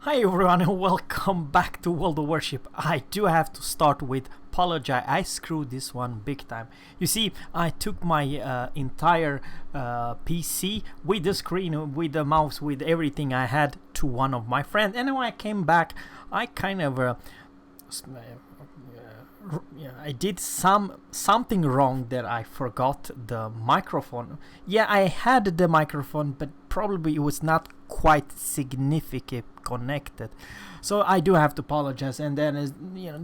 Hi everyone and welcome back to World of Warship. I do have to start with apologize. I screwed this one big time. You see, I took my entire PC with the screen, with the mouse, with everything I had to one of my friends, and when I came back, I kind of I did something wrong that I forgot the microphone. Yeah, I had the microphone, but probably it was not quite significant connected. So I do have to apologize. And then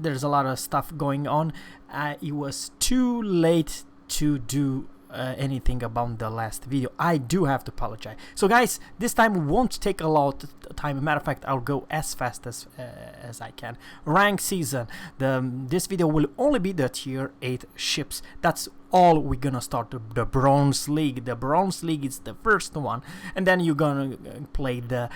there's a lot of stuff going on. It was too late to do anything about the last video. I do have to apologize. So guys, this time won't take a lot of time. Matter of fact, I'll go as fast as I can. Rank season. This video will only be the tier 8 ships. That's all we're gonna start. The Bronze League. The Bronze League is the first one, and then you're gonna play the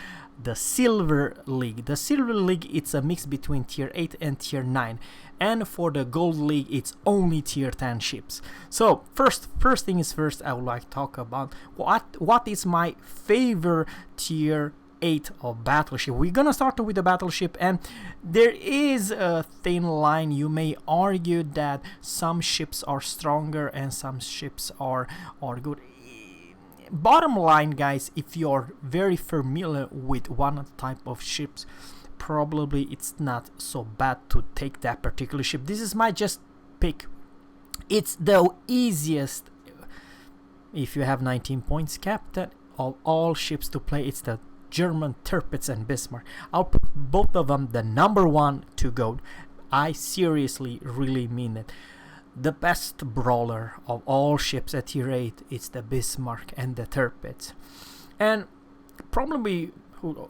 Silver League. The Silver League, it's a mix between tier 8 and tier 9, and for the Gold League it's only tier 10 ships. So first thing is first, I would like to talk about what is my favorite tier 8 of Battleship. We're gonna start with the Battleship, and there is a thin line. You may argue that some ships are stronger and some ships are good. Bottom line, guys, if you're very familiar with one type of ships, probably it's not so bad to take that particular ship. This is my just pick. It's the easiest if you have 19 points captain of all ships to play. It's the German Tirpitz and Bismarck. I'll put both of them the number 1 to go. I seriously really mean it. The best brawler of all ships at tier 8 is the Bismarck and the Tirpitz. And probably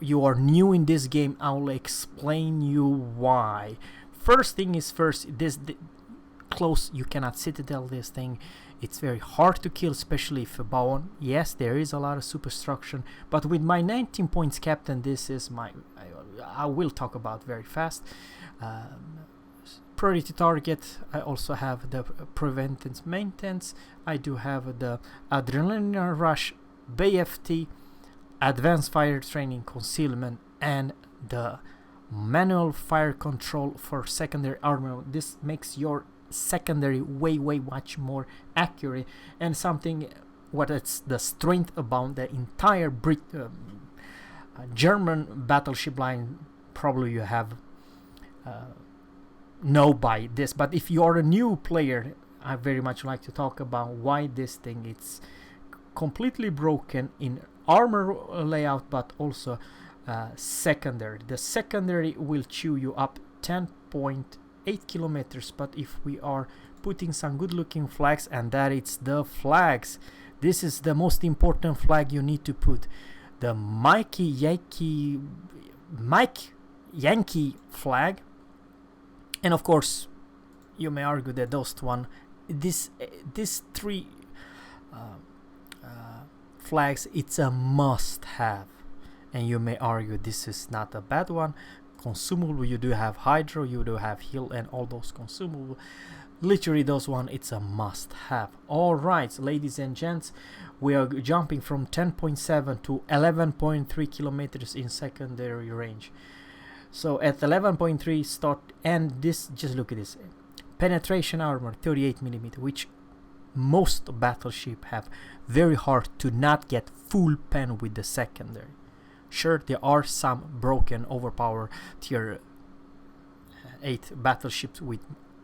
you are new in this game, I'll explain you why. First thing is first, close, you cannot citadel this thing. It's very hard to kill, especially if a bow. Yes, there is a lot of superstruction, but with my 19 points captain, this is I will talk about very fast. Priority target. I also have the preventive maintenance. I do have the adrenaline rush, BFT, advanced fire training, concealment, and the manual fire control for secondary armor. This makes your secondary way much more accurate, and something what it's the strength about the entire German battleship line. Probably you have know by this, but if you're a new player, I very much like to talk about why this thing it's completely broken in armor layout, but also secondary. The secondary will chew you up 10.8 kilometers, but if we are putting some good looking flags, and that it's the flags, this is the most important flag you need to put. The Mike Yankee flag. And of course, you may argue that these three flags, it's a must-have. And you may argue this is not a bad one. Consumable, you do have hydro, you do have heal, and all those consumable. Literally, those one, it's a must-have. All right, ladies and gents, we are jumping from 10.7 to 11.3 kilometers in secondary range. So at 11.3 start, and this, just look at this, penetration armor 38mm, which most battleship have very hard to not get full pen with the secondary. Sure, there are some broken overpowered tier 8 battleships with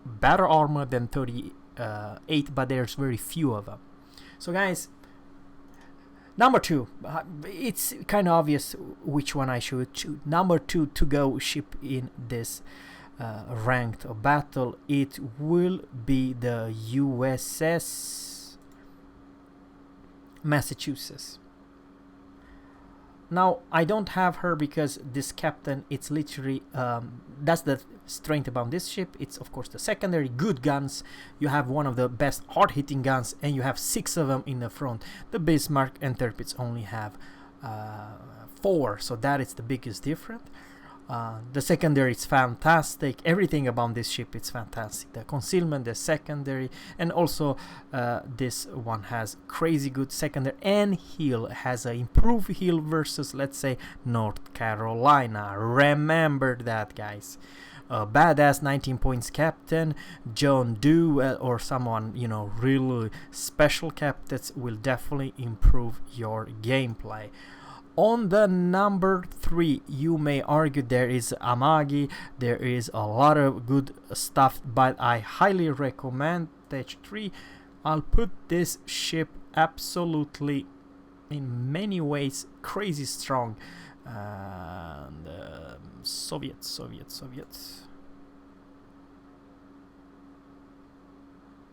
better armor than 38, but there's very few of them. So guys, number 2, it's kind of obvious which one I should choose. Number 2 to go ship in this ranked battle, it will be the USS Massachusetts. Now I don't have her because this captain, it's literally that's the strength about this ship. It's of course the secondary, good guns. You have one of the best hard-hitting guns, and you have 6 of them in the front. The Bismarck and Tirpitz only have 4, so that is the biggest difference. The secondary is fantastic. Everything about this ship is fantastic. The concealment, the secondary, and also this one has crazy good secondary and heal. Has an improved heal versus, let's say, North Carolina. Remember that, guys. Badass 19 points captain, John Doe, or someone, you know, really special captains will definitely improve your gameplay. On the number 3, you may argue there is Amagi, there is a lot of good stuff, but I highly recommend stage 3. I'll put this ship absolutely, in many ways, crazy strong. Soviets.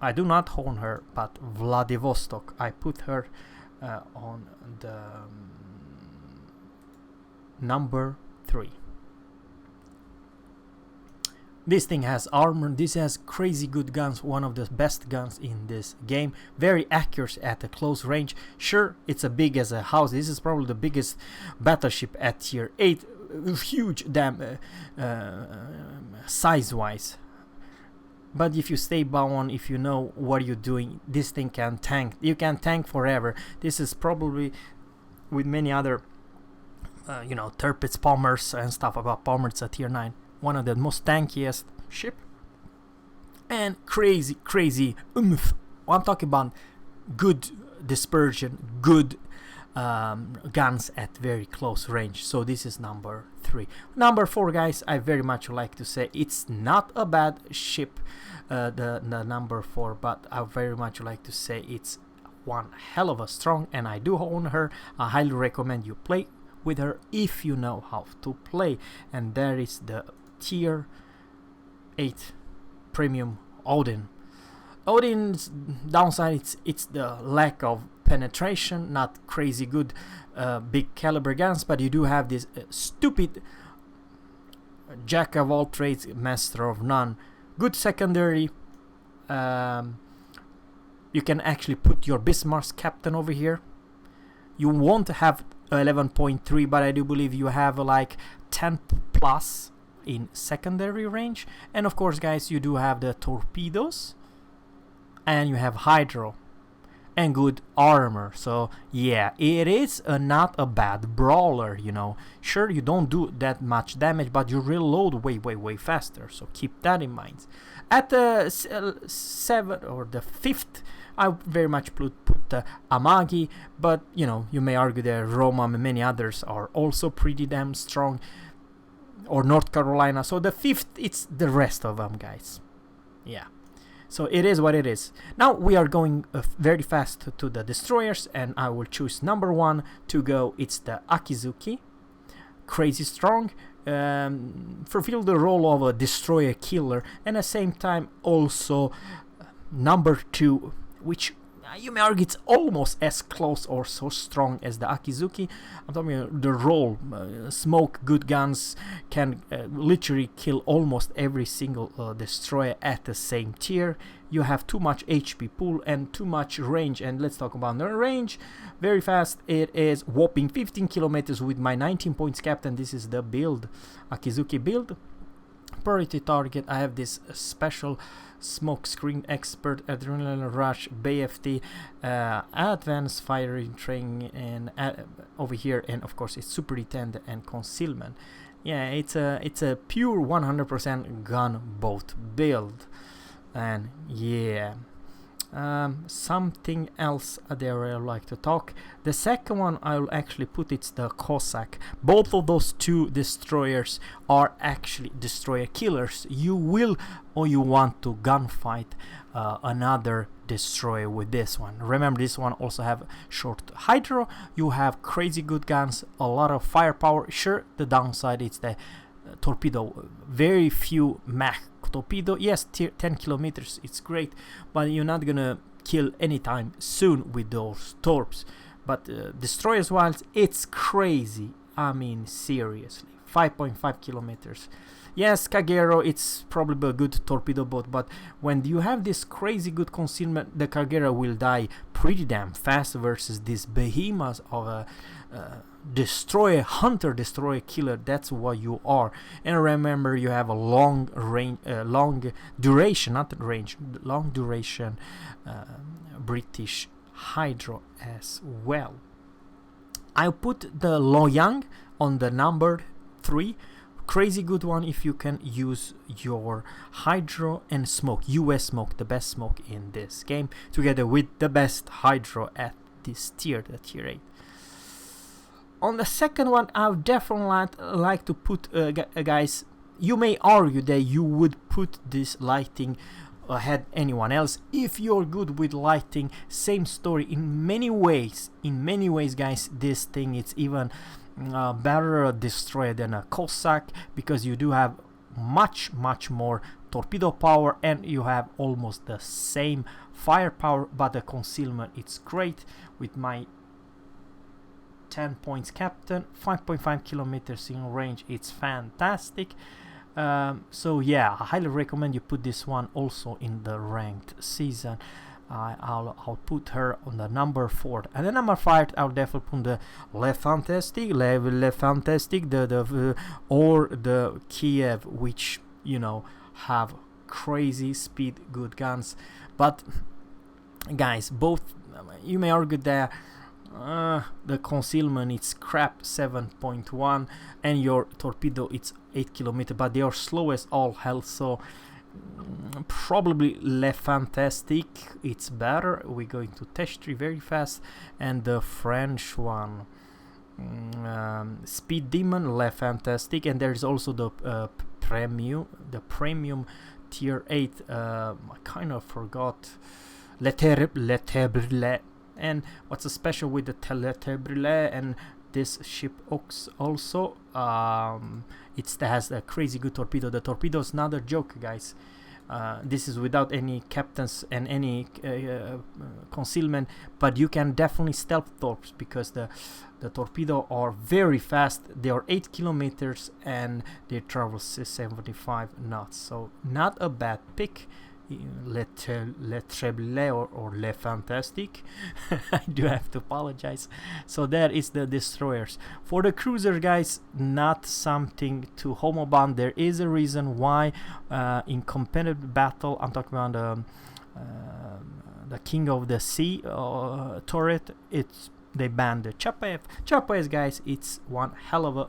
I do not own her, but Vladivostok. I put her on the number 3. This thing has armor, this has crazy good guns, one of the best guns in this game, very accurate at a close range. Sure, it's as big as a house, this is probably the biggest battleship at tier 8, huge damn size wise. But if you stay bound, if you know what you're doing, this thing can tank. You can tank forever. This is probably, with many other you know, Tirpitz bombers and stuff about bombers at tier 9, one of the most tankiest ship. And crazy oomph. I'm talking about good dispersion, good guns at very close range. So this is number 3. Number 4, guys, I very much like to say it's not a bad ship, the number 4, but I very much like to say it's one hell of a strong, and I do own her. I highly recommend you play with her if you know how to play. And there is the tier 8 premium Odin. Odin's downside, it's the lack of penetration, not crazy good big caliber guns, but you do have this stupid jack of all trades, master of none. Good secondary. You can actually put your Bismarck's captain over here. You won't have 11.3, but I do believe you have like 10 plus in secondary range. And of course, guys, you do have the torpedoes, and you have hydro and good armor. So yeah, it is not a bad brawler, you know. Sure, you don't do that much damage, but you reload way faster, so keep that in mind. At the 7th or the 5th, I very much put Amagi, but you know, you may argue that Roma and many others are also pretty damn strong, or North Carolina. So the 5th, it's the rest of them, guys. Yeah. So it is what it is. Now we are going very fast to the destroyers, and I will choose number 1 to go. It's the Akizuki, crazy strong, fulfill the role of a destroyer killer, and at the same time also number 2, which you may argue it's almost as close or so strong as the Akizuki. I'm talking about the role, smoke, good guns, can literally kill almost every single destroyer at the same tier. You have too much HP pool and too much range, and let's talk about the range very fast. It is whopping 15 kilometers with my 19 points captain. This is the build, Akizuki build. Priority target, I have this special smoke screen expert, adrenaline rush, BFT, advanced firing training, and over here, and of course it's super detent and concealment. Yeah, it's a pure 100% gunboat build. And yeah, something else there I would like to talk. The second one I will actually put, it's the Cossack. Both of those two destroyers are actually destroyer killers. You will, or you want to gunfight another destroyer with this one. Remember, this one also have short hydro. You have crazy good guns, a lot of firepower. Sure, the downside is the torpedo, very few Mach torpedo. Yes, 10 kilometers, it's great, but you're not gonna kill anytime soon with those torps. But destroyers wise, it's crazy. I mean, seriously, 5.5 kilometers. Yes, Kagero, it's probably a good torpedo boat, but when you have this crazy good concealment, the Kagero will die pretty damn fast versus these behemoths of destroyer, hunter, destroyer, killer. That's what you are. And remember, you have a long range, long duration, not range, long duration British Hydro as well. I put the Loyang on the number 3. Crazy good one if you can use your Hydro and Smoke, US Smoke, the best smoke in this game, together with the best Hydro at this tier, the tier 8. On the second one, I would definitely like to put, guys, you may argue that you would put this lighting ahead anyone else if you're good with lighting. Same story in many ways. In many ways, guys, this thing is even better destroyer than a Cossack, because you do have much more torpedo power and you have almost the same firepower, but the concealment it's great. With my 10 points captain, 5.5 kilometers in range, it's fantastic. So yeah, I highly recommend you put this one also in the ranked season. I'll put her on the number 4, and the number 5 I'll definitely put the Le Fantastic, or the Kiev, which, you know, have crazy speed, good guns. But guys, both, you may argue that the concealment it's crap, 7.1, and your torpedo it's 8 kilometers, but they are slow as all hell. So probably Le Fantastic it's better. We're going to test 3 very fast, and the French one, Speed Demon, Le Fantastic, and there's also the premium tier 8. I kind of forgot Le Terbre. And what's so special with the Telebrille and this ship also, it has a crazy good torpedo. The torpedo is not a joke, guys. This is without any captains and any concealment, but you can definitely stealth torps, because the torpedo are very fast. They are 8 kilometers and they travel 75 knots, so not a bad pick. Le Treble or Le Fantastic. I do have to apologize. So that is the destroyers. For the cruiser, guys, not something to homoband. There is a reason why in competitive battle, I'm talking about the King of the Sea turret, they banned the Chapaev. Chapaev, guys, it's one hell of a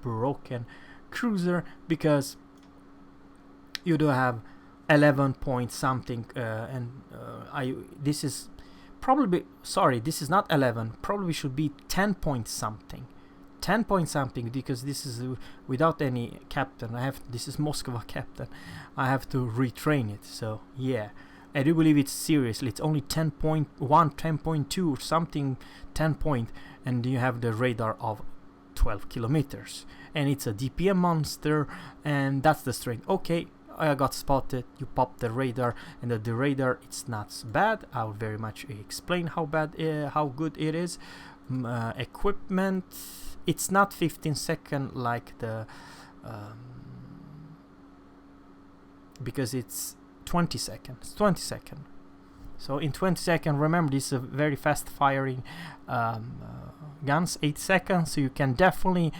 broken cruiser, because you do have 11 point something, this is probably, sorry, this is not 11, probably should be 10 point something, because this is without any captain. This is Moscow captain. I have to retrain it. So yeah, I do believe it's seriously, it's only 10.1, 10.2 or something, 10 point, and you have the radar of 12 kilometers, and it's a DPM monster, and that's the strength. Okay, I got spotted. You pop the radar, and the radar it's not bad. I'll very much explain how good it is. Equipment, it's not 15 second like the because it's 20 seconds. 20 seconds. So in 20 seconds, remember, this is a very fast firing guns. 8 seconds, so you can definitely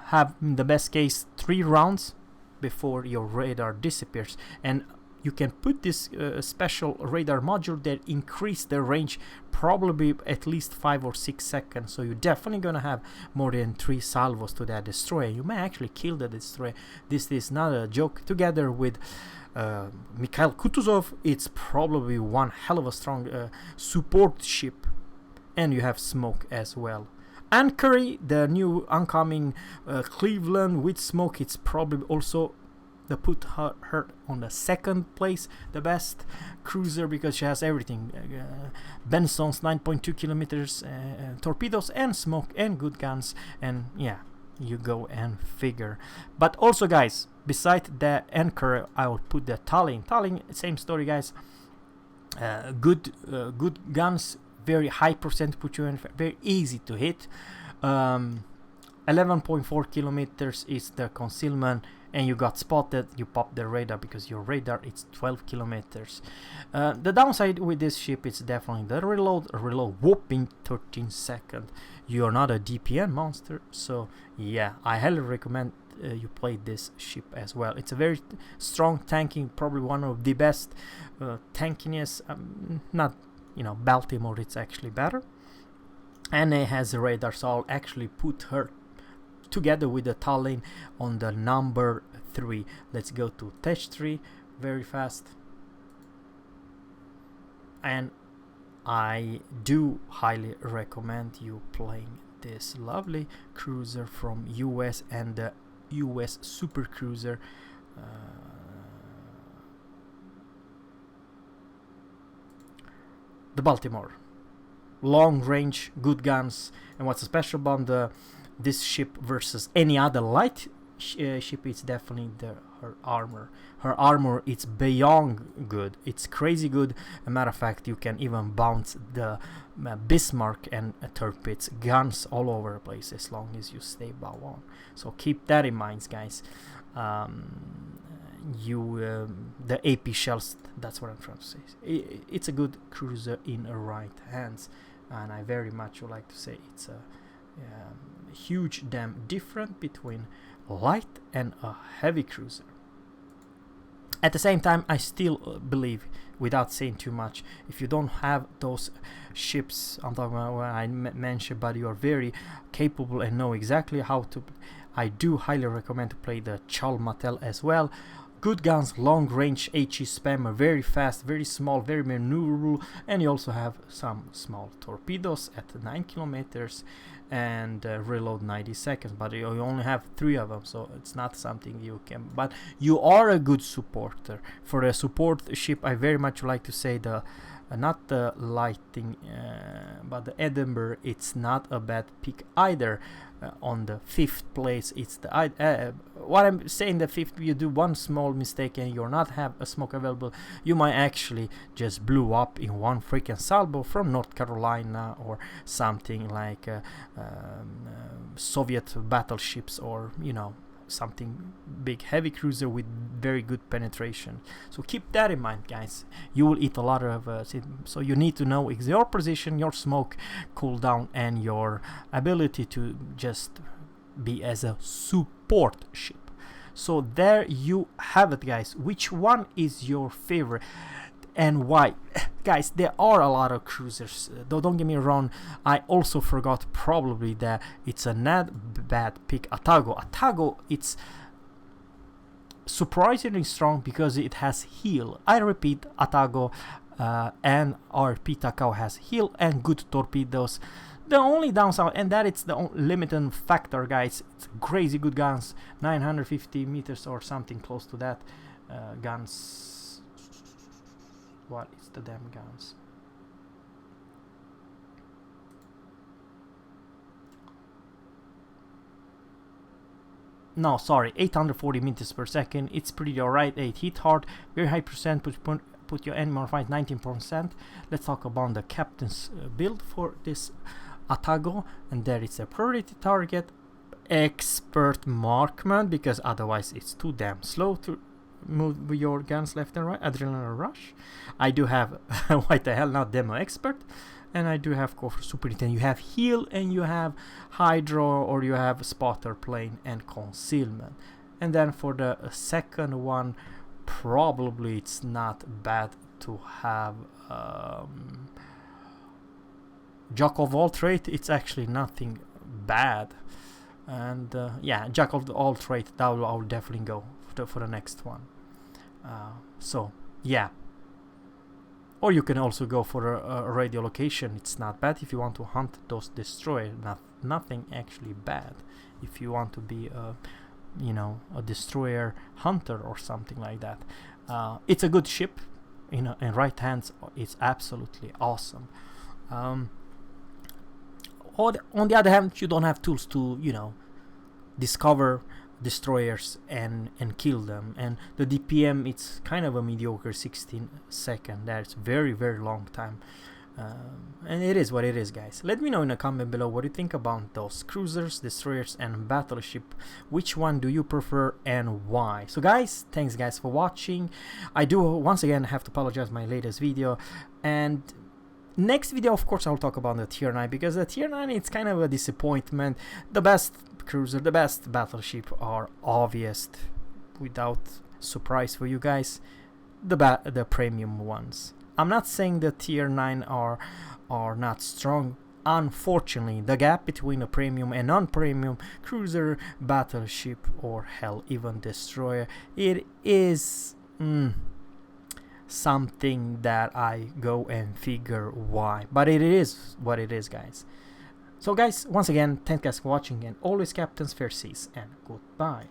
have, in the best case, 3 rounds before your radar disappears. And you can put this special radar module that increase the range probably at least 5 or 6 seconds, so you're definitely gonna have more than 3 salvos to that destroyer. You may actually kill the destroyer. This is not a joke. Together with Mikhail Kutuzov, it's probably one hell of a strong support ship, and you have smoke as well. Anchory, the new oncoming Cleveland with smoke, it's probably also the put her on the second place, the best cruiser, because she has everything. Benson's 9.2 kilometers torpedoes and smoke and good guns, and yeah, you go and figure. But also, guys, beside the Anchor, I will put the Tallinn. Tallinn, same story, guys. Good guns, very high percent, put you in, very easy to hit. 11.4 kilometers is the concealment, and you got spotted, you pop the radar because your radar is 12 kilometers. The downside with this ship is definitely the reload whooping 13 seconds. You're not a DPM monster, so yeah, I highly recommend you play this ship as well. It's a very strong tanking, probably one of the best tankiness. Not, Baltimore, it's actually better, and it has a radar, so I'll actually put her together with the Tallinn on the number 3. Let's go to test 3 very fast. And I do highly recommend you playing this lovely cruiser from US and the US Super Cruiser. The Baltimore. Long range, good guns, and what's special about this ship versus any other light ship is definitely her armor. Her armor is beyond good. It's crazy good. As a matter of fact, you can even bounce the Bismarck and torpedoes guns all over the place as long as you stay bow on. So keep that in mind, guys. The AP shells, that's what I'm trying to say. It's a good cruiser in the right hands, and I very much would like to say it's a huge damn difference between light and a heavy cruiser. At the same time, I still believe, without saying too much, if you don't have those ships, I'm talking about what I mentioned, but you are very capable and know exactly how to, I do highly recommend to play the Chalmatel as well. Good guns, long range HE spammer, very fast, very small, very maneuverable, and you also have some small torpedoes at 9 kilometers and reload 90 seconds, but you only have 3 of them, so it's not something you can, but you are a good supporter. For a support ship, I very much like to say the not the lighting, but the Edinburgh, it's not a bad pick either. On the 5th place, it's the what I'm saying, the 5th, you do one small mistake and you're not have a smoke available, you might actually just blew up in one freaking salvo from North Carolina or something like Soviet battleships, or something big heavy cruiser with very good penetration. So keep that in mind, guys. You will eat a lot of so you need to know your position, your smoke cooldown, and your ability to just be as a support ship. So there you have it, guys. Which one is your favorite and why? Guys, there are a lot of cruisers, though don't get me wrong. I also forgot probably that it's a not bad pick. Atago, it's surprisingly strong because it has heal. I repeat, Atago and RP Takao has heal and good torpedoes. The only downside, and that it's the limiting factor, guys, it's crazy good guns, 950 meters or something close to that. Guns, what is the damn guns? No, sorry, 840 meters per second. It's pretty alright. 8 hit hard, very high percent. Put your enemy on fight 19%. Let's talk about the captain's build for this Atago, and there it's a priority target, expert marksman, because otherwise it's too damn slow to move your guns left and right. Adrenaline rush. I do have what the hell, not demo expert, and I do have go for superintendent. You have heal and you have hydro, or you have spotter plane and concealment. And then for the second one, probably it's not bad to have Jack of all trade. It's actually nothing bad, and yeah, Jack of all trade, that I'll definitely go for the next one. So yeah, or you can also go for a radio location. It's not bad if you want to hunt those destroyers. Nothing actually bad if you want to be a destroyer hunter or something like that. It's a good ship in right hands. It's absolutely awesome. On the other hand, you don't have tools to discover destroyers and kill them, and the DPM, it's kind of a mediocre 16 second. That's very long time. And it is what it is, guys. Let me know in a comment below what you think about those cruisers, destroyers, and battleship. Which one do you prefer and why? So guys, thanks guys for watching. I do once again have to apologize for my latest video, and next video of course I'll talk about the tier 9, because the tier 9 it's kind of a disappointment. The best cruiser, the best battleship are obvious, without surprise for you guys, the premium ones. I'm not saying the tier 9 are not strong. Unfortunately, the gap between a premium and non-premium cruiser, battleship, or hell, even destroyer, it is something that I go and figure why. But it is what it is, guys. So guys, once again, thanks guys for watching, and always captains fair seas, and goodbye.